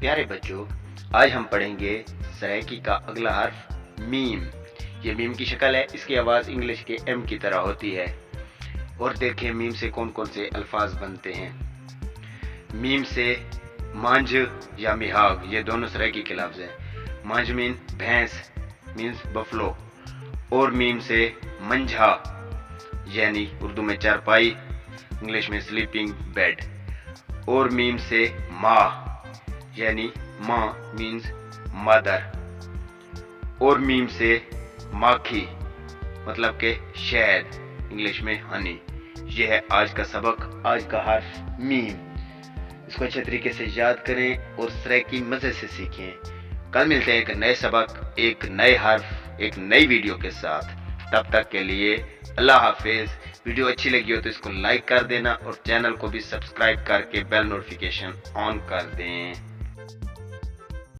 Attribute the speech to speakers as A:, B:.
A: پیارے بچوں، آج ہم پڑھیں گے سرائکی کا اگلا حرف میم۔ یہ میم کی شکل ہے، اس کی آواز انگلش کے ایم کی طرح ہوتی ہے۔ اور دیکھیں میم سے کون کون سے الفاظ بنتے ہیں۔ میم سے مانجھ یا مہاگ، یہ دونوں سرائکی کے لفظ ہیں۔ مانجھ مین بھینس، مینس بفلو۔ اور میم سے منجھا، یعنی اردو میں چارپائی، انگلش میں سلیپنگ بیڈ۔ اور میم سے ماں، یعنی ماں مینز مدر۔ اور میم سے ماکھی، مطلب کہ شہد، انگلش میں ہنی۔ یہ ہے آج کا سبق، آج کا حرف میم۔ اس کو اچھے طریقے سے یاد کریں اور سرائکی مزے سے سیکھیں۔ کل ملتے ہیں ایک نئے سبق، ایک نئے حرف، ایک نئی ویڈیو کے ساتھ۔ تب تک کے لیے اللہ حافظ۔ ویڈیو اچھی لگی ہو تو اس کو لائک کر دینا اور چینل کو بھی سبسکرائب کر کے بیل نوٹیفیکیشن آن کر دیں۔